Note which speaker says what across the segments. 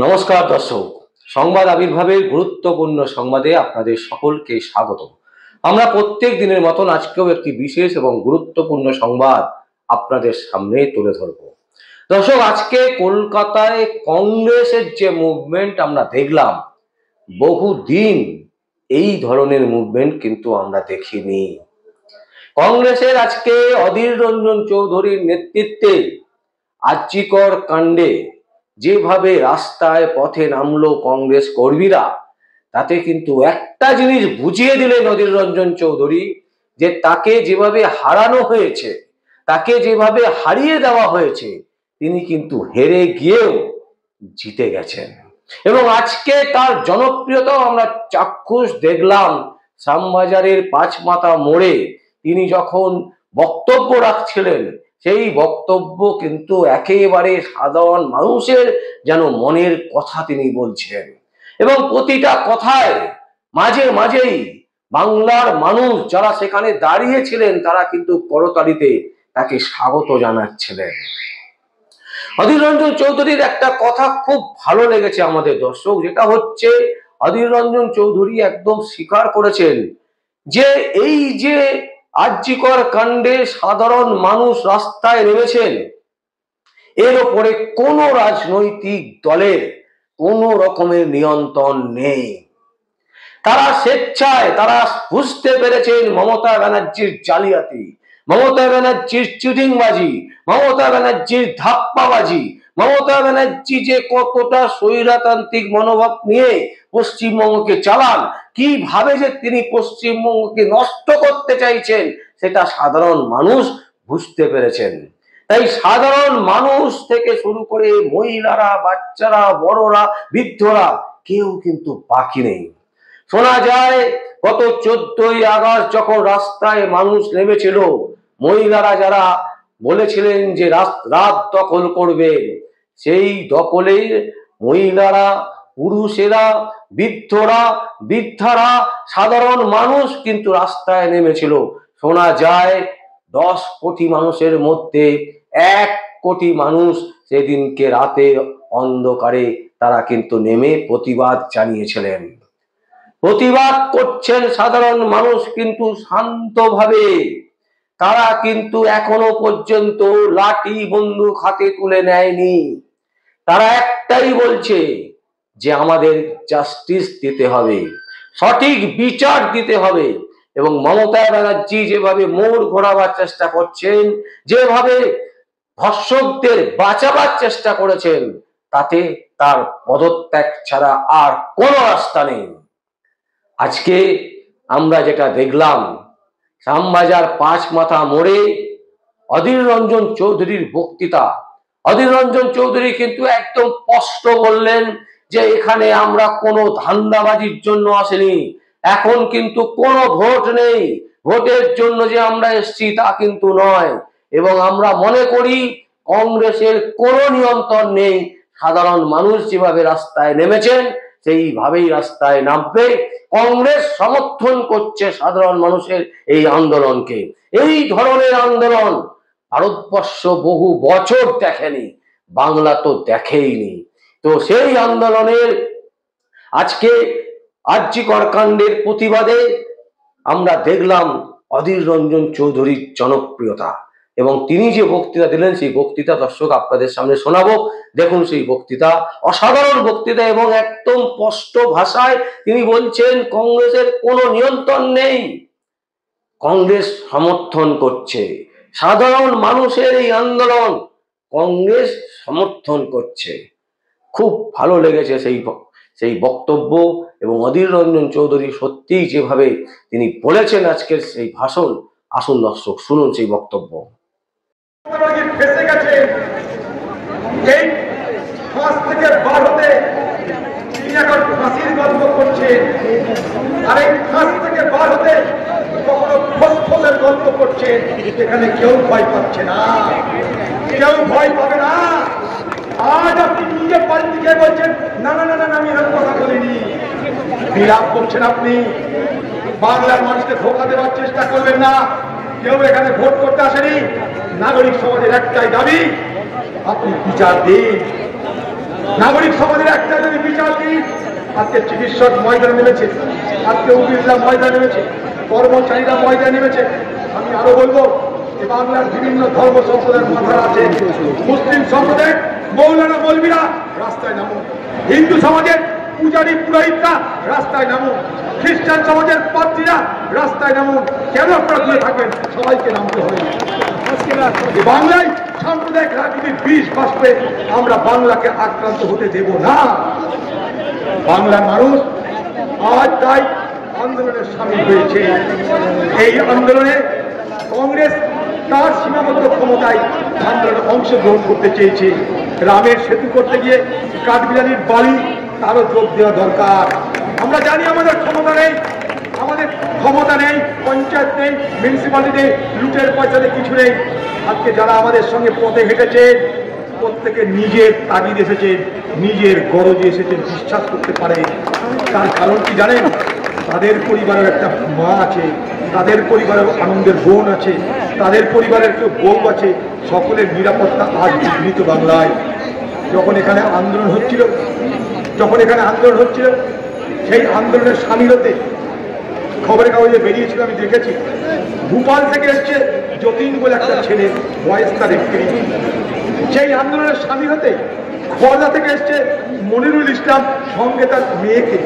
Speaker 1: নমস্কার দর্শক, সংবাদ আবির্ভাবের গুরুত্বপূর্ণ সংবাদে আপনাদের সকলকে স্বাগত। আমরা প্রত্যেক দিনের মতন আজকেও একটি বিশেষ এবং গুরুত্বপূর্ণ সংবাদ আপনাদের সামনে তুলে ধরব। দর্শক, আজকে কলকাতায় কংগ্রেসের যে মুভমেন্ট আমরা দেখলাম, বহুদিন এই ধরনের মুভমেন্ট কিন্তু আমরা দেখিনি। কংগ্রেসের আজকে অধীর রঞ্জন চৌধুরীর নেতৃত্বে আরজিকর কাণ্ডে যেভাবে রাস্তায় পথে নামলো কংগ্রেস কর্মীরা, তাতে কিন্তু একটা জিনিস বুঝিয়ে দিলেন অধীর রঞ্জন চৌধুরী, যে তাকে যেভাবে হারানো হয়েছে, তাকে যেভাবে হারিয়ে দেওয়া হয়েছে, তিনি কিন্তু হেরে গিয়েও জিতে গেছেন। এবং আজকে তার জনপ্রিয়তাও আমরা চাক্ষুষ দেখলাম। শ্যামবাজারের পাঁচমাথা মোড়ে তিনি যখন বক্তব্য রাখছিলেন, সেই বক্তব্য কিন্তু একেবারে সাধারণ মানুষের যেন মনের কথা তিনি বলছেন। এবং প্রতিটা কথায় মাঝে মাঝেই বাংলার মানুষ যারা সেখানে দাঁড়িয়েছিলেন, তারা কিন্তু করতালিতে তাকে স্বাগত জানাচ্ছিলেন। অধীর রঞ্জন চৌধুরীর একটা কথা খুব ভালো লেগেছে আমাদের দর্শক, যেটা হচ্ছে অধীর রঞ্জন চৌধুরী একদম স্বীকার করেছেন যে এই যে আরজিকর কাণ্ডে সাধারণ মানুষ রাস্তায় নেমেছেন, এর ওপরে কোনো রাজনৈতিক দলের কোনো রকমের নিয়ন্ত্রণ নেই। তারা স্বেচ্ছায় তারা বুঝতে পেরেছেন মমতা ব্যানার্জির জালিয়াতি, মমতা ব্যানার্জির চিটিংবাজি, মমতা ব্যানার্জির ধাপ্পাবাজি, মমতা ব্যানার্জি যে কতটা স্বৈরতান্ত্রিক মনোভাব নিয়ে পশ্চিমবঙ্গকে চালান, কিভাবে যে তিনি পশ্চিমবঙ্গকে নষ্ট করতে চাইছেন, সেটা সাধারণ মানুষ বুঝতে পেরেছেন। তাই সাধারণ মানুষ থেকে শুরু করে মহিলারা, বাচ্চারা, বড়রা, বৃদ্ধরা কেউ কিন্তু বাকি নেই। শোনা যায় গত 14ই আগস্ট যখন রাস্তায় মানুষ নেমেছিল, মহিলারা যারা বলেছিলেন যে রাত দখল করবে, সেই দখলের মহিলারা, পুরুষেরা, বৃদ্ধরা, বৃদ্ধারা, সাধারণ মানুষ কিন্তু রাস্তায় নেমেছিল। শোনা যায় 10 কোটি মানুষের মধ্যে 1 কোটি মানুষ সেদিনকে রাতে অন্ধকারে তারা কিন্তু নেমে প্রতিবাদ জানিয়েছিলেন। প্রতিবাদ করছেন সাধারণ মানুষ কিন্তু শান্তভাবে। তারা কিন্তু এখনো পর্যন্ত লাঠি বন্দুক হাতে তুলে নেয়নি। তারা একটাই বলছে যে আমাদের জাস্টিস দিতে হবে, সঠিক বিচার দিতে হবে। এবং মমতা ব্যানার্জি যেভাবে মোড় ঘোরাবার চেষ্টা করছেন, যেভাবে ধর্ষকদের বাঁচাবার চেষ্টা করেছেন, তাতে তার পদত্যাগ ছাড়া আর কোনো রাস্তা নেই। আজকে আমরা যেটা দেখলাম, শ্যামবাজার পাঁচমাথা মোড়ে অধীর রঞ্জন চৌধুরীর বক্তৃতা, অধীর রঞ্জন চৌধুরী কিন্তু একদম স্পষ্ট বললেন যে এখানে আমরা কোনো ধান্দাবাজির জন্য আসিনি, এখন কিন্তু কোনো ভোট নেই, ভোটের জন্য যে আমরা এসেছি তা কিন্তু নয়। এবং আমরা মনে করি কংগ্রেসের কোনো নিয়ন্ত্রণ নেই, সাধারণ মানুষ যেভাবে রাস্তায় নেমেছেন সেইভাবেই রাস্তায় নামবে। কংগ্রেস সমর্থন করছে সাধারণ মানুষের এই আন্দোলনকে। এই ধরনের আন্দোলন ভারতবর্ষ বহু বছর দেখেনি, বাংলা তো দেখেইনি। তো সেই আন্দোলনের আজকে আরজিকর কাণ্ডের প্রতিবাদে আমরা দেখলাম অধীর রঞ্জন চৌধুরীর জনপ্রিয়তা। এবং তিনি যে বক্তৃতা দিলেন, সেই বক্তৃতা দর্শক আপনাদের সামনে শোনাবো। দেখুন সেই বক্তৃতা, অসাধারণ বক্তৃতা। এবং একদম স্পষ্ট ভাষায় তিনি বলছেন কংগ্রেসের কোনো নিয়ন্ত্রণ নেই, কংগ্রেস সমর্থন করছে সাধারণ মানুষের এই আন্দোলন, কংগ্রেস সমর্থন করছে। খুব ভালো লেগেছে সেই বক্তব্য। এবং অধীর রঞ্জন চৌধুরী সত্যিই যেভাবে তিনি বলেছেন আজকের সেই ভাষণ, আসুন দর্শক শুনুন সেই বক্তব্য।
Speaker 2: ফেসে গেছে এই ফাঁস থেকে বার হতে তিনি এখন ফাঁসির গল্প করছেন, আর এই ফাঁস থেকে বার হতে কখনো ফসফসের গল্প করছেন। এখানে কেউ ভয় পাচ্ছে না, কেউ ভয় পাবে না। আজ আপনি নিজে পাল্টি গিয়ে বলছেন না না না না আমি এরকম কথা বলিনি, বিলাপ করছেন আপনি। বাংলার মানুষকে ধোঁকা দেওয়ার চেষ্টা করবেন না। কেউ এখানে ভোট করতে আসেনি। নাগরিক সমাজের একটাই দাবি, আপনি বিচার দিন, নাগরিক সমাজের একটা যদি বিচার দিই, আজকে চিকিৎসক ময়দানে নেমেছে, আজকে উকিলরা ময়দানে নেমেছে, কর্মচারীরা ময়দানে নেমেছে। আমি আরো বলবো যে বাংলার বিভিন্ন ধর্ম সম্প্রদায়ের মাথার আছে, মুসলিম সম্প্রদায়ের মৌলানা মৌলবীরা রাস্তায় নামুন, হিন্দু সমাজের পূজারী পুরোহিতরা রাস্তায় নামুন, খ্রিস্টান সমাজের পাত্রীরা রাস্তায় নামুন। কেন আপনারা দূরে থাকবেন? সবাইকে নামতে হবে। বাংলায় সাম্প্রদায়িক রাজনীতির বিষ বাষ্পে আমরা বাংলাকে আক্রান্ত হতে দেব না। বাংলার মানুষ আজ তাই আন্দোলনে সামিল হয়েছে। এই আন্দোলনে কংগ্রেস তার সীমাবদ্ধ ক্ষমতায় আন্দোলনে অংশগ্রহণ করতে চেয়েছে। রামের সেতু করতে গিয়ে কাঠবিড়ালির বাড়ি তারও যোগ দেওয়া দরকার। আমরা জানি আমাদের ক্ষমতা নেই, পঞ্চায়েত নেই, মিউনিসিপ্যালিটি নেই, লুটের পয়সাতে কিছু নেই। আজকে যারা আমাদের সঙ্গে পথে হেঁটেছে প্রত্যেকে নিজের তাগিদ এসেছেন, নিজের গরজে এসেছেন, বিশ্বাস করতে পারে। তার কারণ কি জানেন? তাদের পরিবারের একটা মা আছে, তাদের পরিবারের আনন্দের বোন আছে, তাদের পরিবারের কেউ বউ আছে। সকলের নিরাপত্তা আজ বিঘ্নিত বাংলায়। যখন এখানে আন্দোলন হচ্ছিল সেই আন্দোলনের সামিল হতে খবরের কাগজে বেরিয়েছিল, আমি দেখেছি। ভোপাল থেকে এসছে যতীন বলে একটা ছেলে, বয়স তার 31। সেই আন্দোলনের সামিল হতে খোর্ধা থেকে এসছে মনিরুল ইসলাম, সঙ্গে তার মেয়েকে।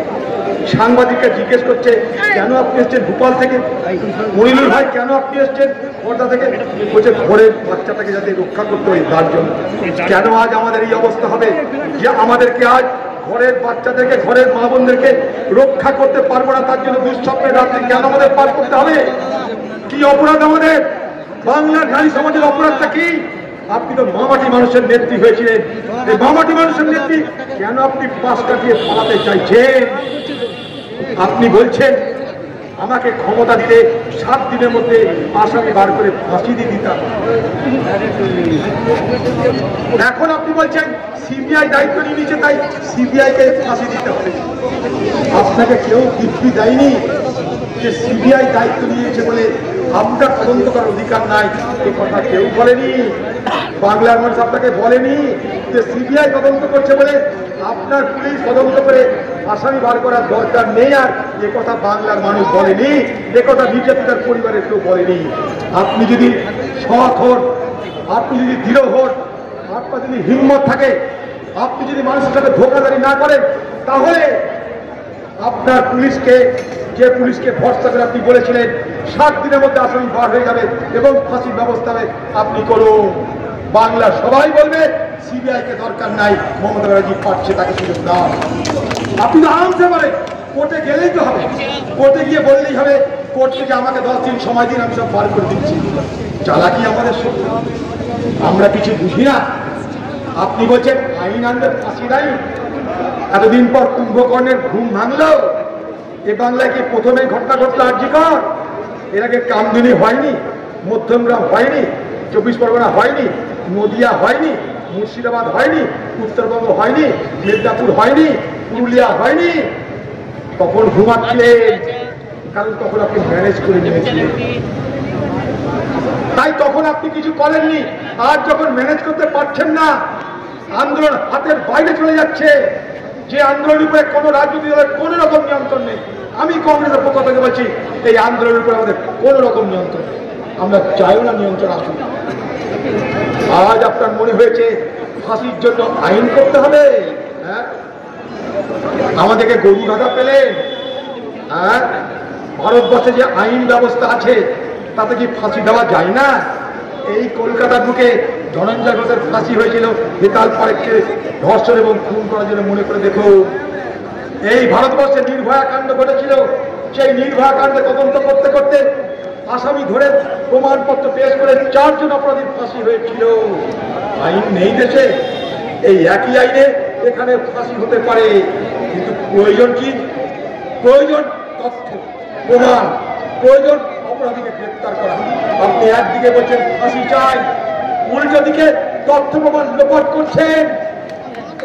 Speaker 2: সাংবাদিকরা জিজ্ঞেস করছে, কেন আপনি এসছেন ভোপাল থেকে? মনিরুল ভাই, কেন আপনি এসছেন খোর্ধা থেকে? বলছে, ঘরের বাচ্চাটাকে যাতে রক্ষা করতে হয় তার জন্য। কেন আজ আমাদের এই অবস্থা হবে যে আমাদেরকে আজ ঘরের বাচ্চাদেরকে, ঘরের মা বোনদেরকে রক্ষা করতে পারবো না? তার জন্য দুঃস্বপ্নের রাত্রি কেন আমাদের পার করতে হবে? কি অপরাধ আমাদের? বাংলার নারী সমাজের অপরাধটা কি? আপনি তো মামাটি মানুষের নেত্রী হয়েছিলেন। এই মামাটি মানুষের নেত্রী কেন আপনি পাশ কাটিয়ে পালাতে চাইছেন? আপনি বলছেন আমাকে ক্ষমতা দিলে 7 দিনের মধ্যে আসামি বার করে ফাঁসি দিয়ে দিতাম। এখন আপনি বলছেন সিবিআই দায়িত্ব নিয়ে নিচ্ছে, তাই সিবিআই কে ফাঁসি দিতে হবে। আপনাকে কেউ দিব্যি দেয়নি যে সিবিআই দায়িত্ব নিয়েছে বলে আপনার তদন্ত করার অধিকার নাই। এই কথা কেউ বলেনি। বাংলার মানুষ আপনাকে বলেনি যে সিবিআই তদন্ত করছে বলে আপনার পুলিশ তদন্ত করে আসামি বার করার দরকার নেই। আর এ কথা বাংলার মানুষ বলেনি, এ কথা বিজেপির পরিবারের কেউ বলেনি। আপনি যদি সৎ হন, আপনি যদি দৃঢ় হন, আপনার যদি হিম্মত থাকে, আপনি যদি মানুষের সাথে ধোঁকাধারি না করেন, তাহলে আপনার পুলিশকে ভরসা করে আপনি বলেছিলেন 7 দিনের মধ্যে আসামি বার হয়ে যাবে এবং ফাঁসির ব্যবস্থা হবে, আপনি করুন। বাংলা সবাই বলবে সিবিআই কে দরকার নাই, মমতা ব্যানার্জি পাচ্ছে, তাকে সুযোগ দাও। আপনি তো আরামসে বলেন, কোর্টে গেলেই তো হবে, কোর্টে গিয়ে বললেই হবে কোর্ট থেকে আমাকে 10 দিন সময় দিন, আমি সব বার করে দিচ্ছি। চালাকি আমাদের সত্য, আমরা কিছু বুঝি না। আপনি বলছেন আইন আনবে, ফাঁসির আইন। এতদিন পর কুম্ভকর্ণের ঘুম ভাঙলো। এ বাংলায় কি প্রথমে ঘটনা ঘটলো আরজি কর? এর আগে কামদুনি হয়নি, মধ্যমগ্রাম হয়নি, 24 পরগনা হয়নি, নদিয়া হয়নি, মুর্শিদাবাদ হয়নি, উত্তরবঙ্গ হয়নি, মেদিনীপুর হয়নি, পুরুলিয়া হয়নি। তখন ঘুমাচ্ছিলেন, কারণ তখন আপনি ম্যানেজ করে নিয়েছিলেন, তাই তখন আপনি কিছু করেননি। আজ যখন ম্যানেজ করতে পারছেন না, আন্দোলন হাতের বাইরে চলে যাচ্ছে, যে আন্দোলনের উপরে কোনো রাজনৈতিক দলের কোনো রকম নিয়ন্ত্রণ নেই। আমি কংগ্রেসের পক্ষ থেকে বলছি, এই আন্দোলনের উপরে আমাদের কোনো রকম নিয়ন্ত্রণ নেই, আমরা চাইও না নিয়ন্ত্রণ আসুন। আজ আপনার মনে হয়েছে ফাঁসির জন্য আইন করতে হবে? হ্যাঁ, আমাদেরকে গরু গাধা পেলেন? হ্যাঁ, ভারতবর্ষে যে আইন ব্যবস্থা আছে তাতে কি ফাঁসি দেওয়া যায় না? এই কলকাতার বুকে ধনঞ্জয় ঘোষের ফাঁসি হয়েছিল হেতাল পারেককে ধর্ষণ এবং খুন করার জন্য। মনে করে দেখো, এই ভারতবর্ষে নির্ভয়া কাণ্ড ঘটেছিল, সেই নির্ভয়া কাণ্ডে তদন্ত করতে করতে আসামি ধরে প্রমাণপত্র পেশ করে 4 জন অপরাধীর ফাঁসি হয়েছিল। আইন নেই দেশে, এই একই আইনে এখানে ফাঁসি হতে পারে, কিন্তু প্রয়োজন কি? প্রয়োজন তথ্য প্রমাণ, প্রয়োজন অপরাধীকে গ্রেপ্তার করা। আপনি একদিকে বলছেন ফাঁসি চাই, উল্টো দিকে তথ্য প্রমাণ লোপাট করছেন।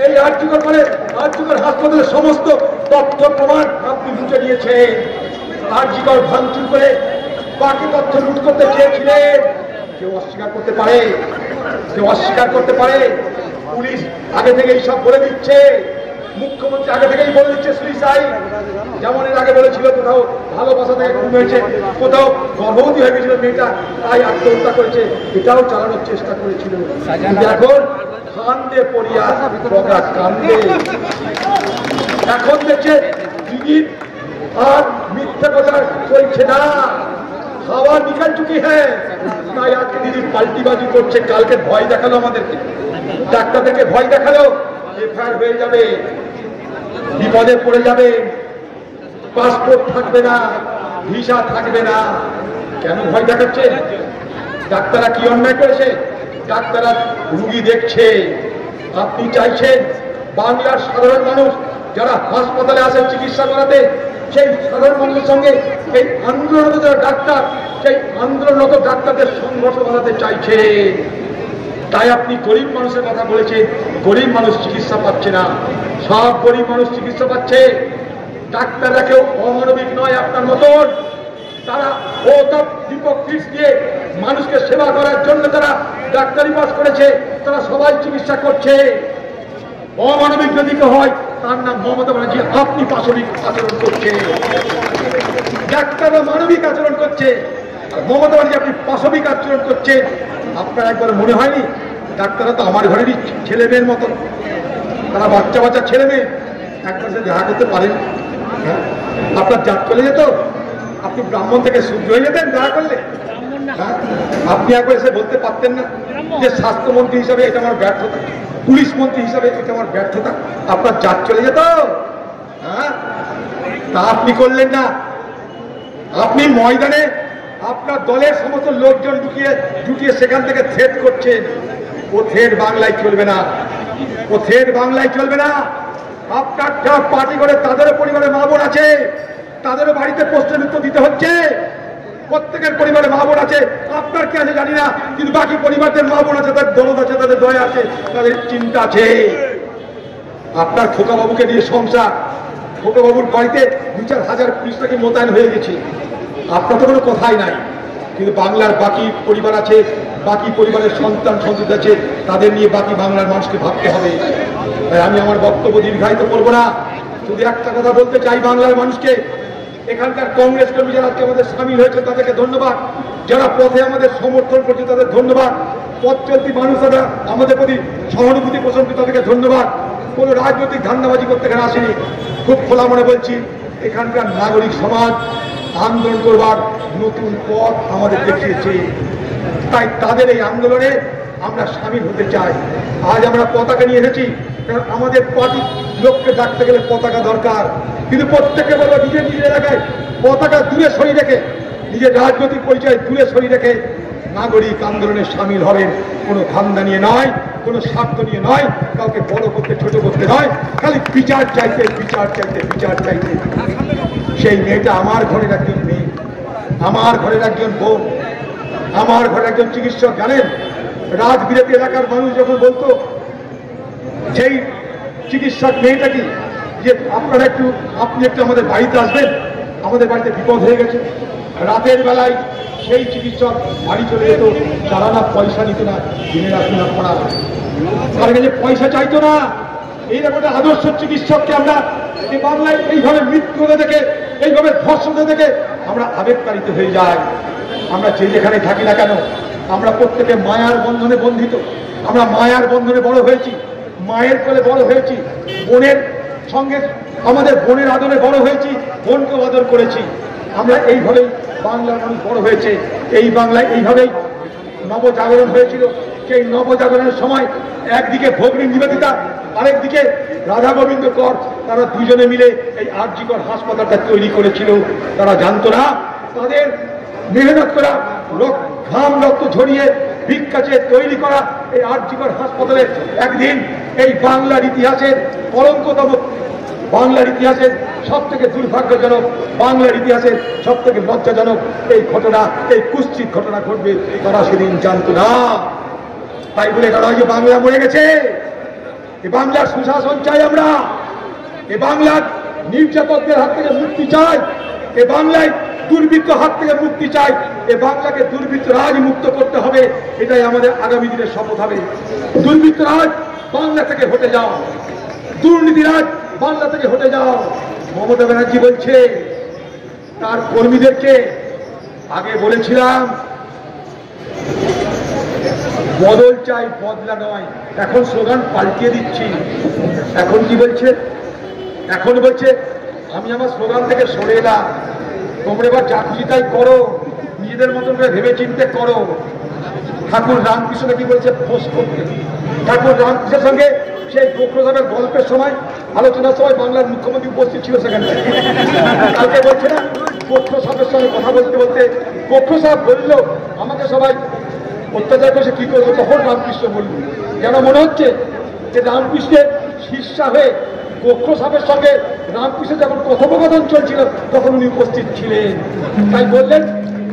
Speaker 2: এই আরজিকর হাসপাতালের সমস্ত তথ্য প্রমাণ আপনি লুটে নিয়েছেন। আরজিকর ভাঙচুর করে বাকি তথ্য লুট করতে চেয়েছিলেন। কেউ অস্বীকার করতে পারে? কেউ অস্বীকার করতে পারে? পুলিশ আগে থেকেই সব বলে দিচ্ছে, মুখ্যমন্ত্রী আগে থেকেই বলে দিচ্ছে সুইসাইড। যেমন এর আগে বলেছিল কোথাও ভালোবাসা থেকে খুন হয়েছে, কোথাও গর্ভবতী হয়ে গেছিল মেয়েটা তাই আত্মহত্যা করেছে, এটাও চালানোর চেষ্টা করেছিল। কিন্তু এখন কান্দে পড়িয়া বগা কান্দে। এখন দেখছে দিদির আর মিথ্যে কথা চলছে না, খাওয়া নিকাল চুকি হ্যাঁ। তাই আজকে দিদি পাল্টিবাজি করছে, কালকে ভয় দেখালো আমাদেরকে, ডাক্তারদেরকে ভয় দেখালো, এফআইআর হয়ে যাবে, বিপদে পড়ে যাবে, পাসপোর্ট থাকবে না, ভিসা থাকবে না। কেন ভয় দেখাচ্ছে? ডাক্তাররা কি অন্যায় করেছে? ডাক্তাররা রুগী দেখছে। আপনি চাইছেন বাংলার সাধারণ মানুষ যারা হাসপাতালে আসে চিকিৎসা করাতে, সেই সাধারণ মানুষের সঙ্গে এই আন্দোলনরত যারা ডাক্তার, সেই আন্দোলনরত ডাক্তারদের সংঘর্ষ বাড়াতে চাইছে। তাই আপনি গরিব মানুষের কথা বলেছেন, গরিব মানুষ চিকিৎসা পাচ্ছে না, সব গরিব মানুষ চিকিৎসা পাচ্ছে। ডাক্তাররা কেউ অমানবিক নয় আপনার মতন, তারা ওসব দীপক ফিস দিয়ে মানুষকে সেবা করার জন্য তারা ডাক্তারি পাস করেছে, তারা সবাই চিকিৎসা করছে। অমানবিক যদি কেউ হয় তার নাম মমতা ব্যানার্জি, আপনি পাশবিক আচরণ করছে। ডাক্তাররা মানবিক আচরণ করছে, মমতা ব্যানার্জি আপনি পাশবিক আচরণ করছে। আপনার একবার মনে হয়নি ডাক্তাররা তো আমার ঘরেরই ছেলে মেয়ের মতো, তারা বাচ্চা বাচ্চা ছেলে মেয়ে, একবার সে দেখা করতে পারেন? হ্যাঁ, আপনার জাত চলে যেত, আপনি ব্রাহ্মণ থেকে সূর্য হয়ে যেতেন দেখা করলে। হ্যাঁ, আপনি একবার এসে বলতে পারতেন না যে স্বাস্থ্যমন্ত্রী হিসাবে এটা আমার ব্যর্থতা, পুলিশ মন্ত্রী হিসাবে এটা আমার ব্যর্থতা, আপনার জাত চলে যেত? হ্যাঁ, তা আপনি করলেন না। আপনি ময়দানে আপনার দলের সমস্ত লোকজন জুটিয়ে সেখান থেকে থ্রেট করছেন। ও থ্রেট বাংলায় চলবে না, ও থ্রেট বাংলায় চলবে না। আপনার যা পার্টি করে তাদেরও পরিবারে মা বোন আছে, তাদেরও বাড়িতে প্রশ্নের উত্তর দিতে হচ্ছে। প্রত্যেকের পরিবারে মা বোন আছে, আপনার কি আছে জানি না, কিন্তু বাকি পরিবারদের মা বোন আছে, তাদের দরদ আছে, তাদের দয়া আছে, তাদের চিন্তা আছে। আপনার খোকাবাবুকে নিয়ে সংসার, খোকাবাবুর বাড়িতে 2-4 হাজার পুলিশ নাকি মোতায়েন হয়ে গেছে, আপনার তো কোনো কথাই নাই। কিন্তু বাংলার বাকি পরিবার আছে, বাকি পরিবারের সন্তান সন্ততি আছে, তাদের নিয়ে বাকি বাংলার মানুষকে ভাবতে হবে। তাই আমি আমার বক্তব্য দীর্ঘায়িত করবো না, শুধু একটা কথা বলতে চাই বাংলার মানুষকে। এখানকার কংগ্রেস কর্মী যারা আজকে আমাদের সামিল হয়েছে তাদেরকে ধন্যবাদ, যারা পথে আমাদের সমর্থন করছে তাদের ধন্যবাদ, পথ চলতি মানুষরা আমাদের প্রতি সহানুভূতি পোষণ করছে তাদেরকে ধন্যবাদ। কোনো রাজনৈতিক ধান্দাবাজি করতে এখানে আসেনি, খুব খোলা মনে বলছি, এখানকার নাগরিক সমাজ আন্দোলন করবার নতুন পথ আমাদের দেখিয়েছে। তাই তাদের এই আন্দোলনে আমরা সামিল হতে চাই। আজ আমরা পতাকা নিয়ে এসেছি, কারণ আমাদের পার্টির লোককে ডাকতে গেলে পতাকা দরকার, কিন্তু প্রত্যেকে বলবো নিজের নিজের এলাকায় পতাকা দূরে সরিয়ে রেখে, নিজের রাজনৈতিক পরিচয় দূরে সরিয়ে রেখে নাগরিক আন্দোলনে সামিল হবেন। কোনো ধান্দা নিয়ে নয়, কোনো স্বার্থ নিয়ে নয়, কাউকে বড় করতে ছোট করতে নয়, খালি বিচার চাইতে বিচার চাইতে বিচার চাইতে। সেই মেয়েটা আমার ঘরের একজন মেয়ে, আমার ঘরের একজন বোন, আমার ঘরের একজন চিকিৎসক। জানেন, রাজবিরাটি এলাকার মানুষ যখন বলতো সেই চিকিৎসক মেয়েটা কি যে আপনি একটু আমাদের বাড়িতে আসবেন, আমাদের বাড়িতে বিপদ হয়ে গেছে, রাতের বেলায় সেই চিকিৎসক বাড়ি চলে যেত, তারা না পয়সা নিত না, দিনের আসুন পড়া, তার কাছে পয়সা চাইতো না। এইরকম একটা আদর্শ চিকিৎসককে আমরা এই বাংলায় এইভাবে মৃত্যু হতে দেখে, এইভাবে ধর্ষণ হতে দেখে আমরা আবেগতাড়িত হয়ে যাই। আমরা যে যেখানে থাকি না কেন, আমরা প্রত্যেকে মায়ার বন্ধনে বন্ধিত, আমরা মায়ার বন্ধনে বড় হয়েছি, মায়ের কোলে বড় হয়েছি, বোনের সঙ্গে আমাদের বোনের আদরে বড় হয়েছি, বোনকেও আদর করেছি। আমরা এইভাবেই বাংলার মানুষ বড় হয়েছে, এই বাংলায় এইভাবেই নবজাগরণ হয়েছিল। সেই নবজাগরণের সময় একদিকে ভগ্নী নিবেদিতা, আরেকদিকে রাধা গোবিন্দ কর, তারা দুজনে মিলে এই আর.জি. কর হাসপাতালটা তৈরি করেছিল। তারা জানতো না তাদের মেহনত করা, ঘাম রক্ত ঝরিয়ে ভিক্ষা চেয়ে তৈরি করা এই আর.জি. কর হাসপাতালে একদিন এই বাংলার ইতিহাসের কলঙ্কতম, বাংলার ইতিহাসের সব থেকে দুর্ভাগ্যজনক, বাংলার ইতিহাসের সব থেকে লজ্জাজনক এই ঘটনা, এই কুৎসিত ঘটনা ঘটবে, তারা সেদিন জানতো না। তাই বলে তারা যে বাংলা মরে গেছে, এ বাংলার সুশাসন চাই আমরা, এ বাংলার নির্যাতকদের হাত থেকে মুক্তি চাই, এ বাংলায় দুর্বৃত্ত হাত থেকে মুক্তি চাই, এ বাংলাকে দুর্বৃত্ত রাজ মুক্ত করতে হবে। এটাই আমাদের আগামী দিনের শপথ হবে। দুর্বৃত্ত রাজ বাংলা থেকে হটে যাও, দুর্নীতিরাজ বাংলা থেকে হটে যাও। মমতা ব্যানার্জি বলছে তার কর্মীদেরকে, আগে বলেছিলাম বদল চাই, বদলা নয়, এখন স্লোগান পাল্টিয়ে দিচ্ছি। এখন কি বলছে? এখন বলছে আমি আমার স্লোগান থেকে সরে এলাম, তোমরা এবার যা খুশি তাই করো, নিজেদের মতন করে ভেবে চিন্তে করো। ঠাকুর রামকৃষ্ণ কি বলছে? ফোঁস করতে। ঠাকুর রামকৃষ্ণের সঙ্গে সেই গোখরোসাবের গল্পের সময়, আলোচনার সময় বাংলার মুখ্যমন্ত্রী উপস্থিত ছিল সেখানে। কালকে বলছে না, গোখরোসাবের সঙ্গে কথা বলতে বলতে গোখরোসাব বলল আমাকে সবাই অত্যাচার করছে, কি করবো? তখন রামকৃষ্ণ বলল, যেন মনে হচ্ছে যে রামকৃষ্ণের শিষ্যা হয়ে গোখরোসাবের সঙ্গে রামকৃষ্ণ যখন কথোপকথন চলছিল তখন উনি উপস্থিত ছিলেন। তাই বললেন,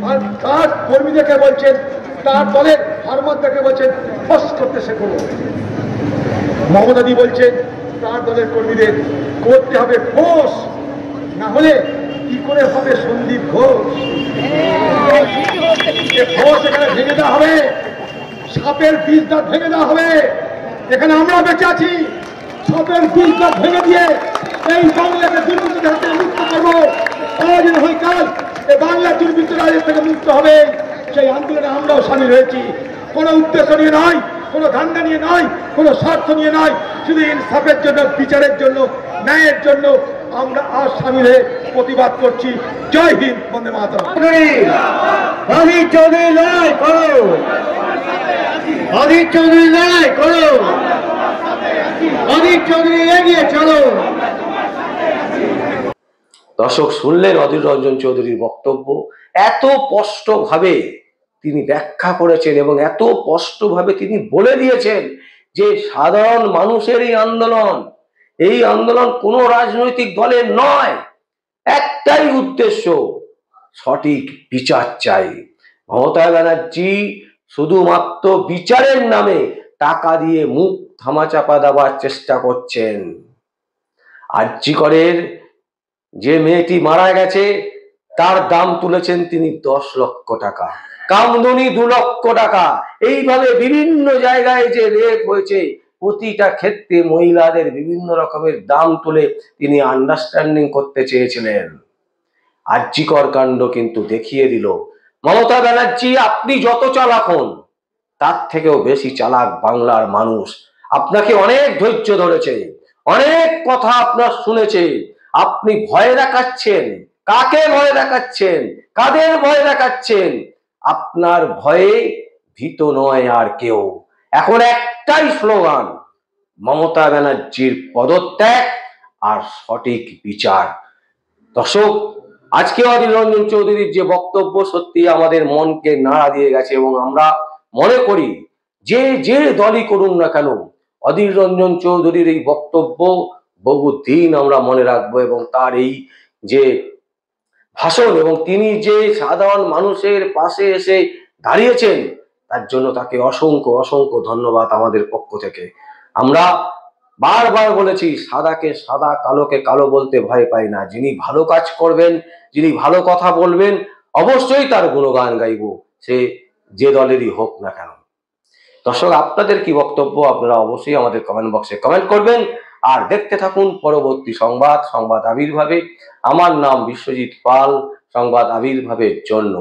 Speaker 2: আর তার কর্মীদেরকে বলছেন, তার দলের ফার্মারদেরকে বলছেন ফস করতে শেখো। মমতাদি বলছেন তার দলের কর্মীদের করতে হবে ফোস, না হলে কি করে হবে সন্দীপ ঘোষ? ফোস এখানে ভেঙে দেওয়া হবে, সাপের বীজ দাঁত ভেঙে দেওয়া হবে। এখানে আমরা বেঁচে আছি, সাপের বীজ দাঁত ভেঙে দিয়ে এই বাংলাকে দুর্নীতির হাতে মুক্ত করবো। আজ নয় কাল এই বাংলা দুর্বৃত্ত রাজের থেকে মুক্ত হবে। সেই আন্দোলনে আমরাও সামিল হয়েছি, কোনো উদ্দেশ্য নিয়ে নয়, কোনো ধান্দা নিয়ে নয়, কোনো স্বার্থ নিয়ে নয়, শুধু ইনসাফের জন্য, বিচারের জন্য, ন্যায়ের জন্য আমরা আজ সামিল হয়ে প্রতিবাদ করছি। জয় হিন্দ, বন্দে মাতরম।
Speaker 3: অধীর চৌধুরী লড়াই করো, অধীর চৌধুরী লড়াই করো, অধীর চৌধুরী এগিয়ে চলো।
Speaker 1: দর্শক শুনলেন অধীর রঞ্জন চৌধুরীর বক্তব্য। এত স্পষ্টভাবে তিনি ব্যাখ্যা করেছেন এবং এত স্পষ্টভাবে তিনি বলে দিয়েছেন যে সাধারণ মানুষের এই আন্দোলন কোনো রাজনৈতিক দলের নয়, একটাই উদ্দেশ্য, সঠিক বিচার চাই। মমতা ব্যানার্জি শুধুমাত্র বিচারের নামে টাকা দিয়ে মুখ ধামাচাপা দেওয়ার চেষ্টা করছেন। আরজি করের যে মেয়েটি মারা গেছে তার দাম তুলেছেন তিনি 10 লক্ষ টাকা, কামদুনি 2 লক্ষ টাকা। এইভাবে বিভিন্ন জায়গায় যে রেপ হয়েছে প্রতিটা ক্ষেত্রে মহিলাদের বিভিন্ন রকমের দাম তুলে তিনি আন্ডারস্ট্যান্ডিং করতে চেয়েছিলেন। আরজি কর কাণ্ড কিন্তু দেখিয়ে দিল মমতা ব্যানার্জি আপনি যত চালাক হন তার থেকেও বেশি চালাক বাংলার মানুষ। আপনাকে অনেক ধৈর্য ধরেছে, অনেক কথা আপনার শুনেছে, আপনি ভয় দেখাচ্ছেন। কাকে ভয় দেখাচ্ছেন? কাদের ভয় দেখাচ্ছেন? আপনার ভয়ে ভীত নয় আর কেউ। এখন একটাই স্লোগান, মমতা ব্যানার্জির পদত্যাগ আর সঠিক বিচার। দর্শক, আজকে অধীর রঞ্জন চৌধুরীর যে বক্তব্য সত্যি আমাদের মনকে নাড়া দিয়ে গেছে এবং আমরা মনে করি যে দলই করুন না কেন অধীর রঞ্জন চৌধুরীর এই বক্তব্য বহুদিন আমরা মনে রাখবো এবং তার এই যে ভাষণ এবং তিনি যে সাধারণ মানুষের পাশে এসে দাঁড়িয়েছেন তার জন্য তাকে অসংখ্য অসংখ্য ধন্যবাদ আমাদের পক্ষ থেকে। আমরা বারবার বলেছি সাদাকে সাদা, কালোকে কালো বলতে ভয় পাই না। যিনি ভালো কাজ করবেন, যিনি ভালো কথা বলবেন, অবশ্যই তার গুণগান গাইব, সে যে দলেরই হোক না কেন। দর্শক, আপনাদের কি বক্তব্য আপনারা অবশ্যই আমাদের কমেন্ট বক্সে কমেন্ট করবেন। আর দেখতে থাকুন পরবর্তী সংবাদ আবির্ভাবে। আমার নাম বিশ্বজিৎ পাল, সংবাদ আবির্ভাবের জন্য।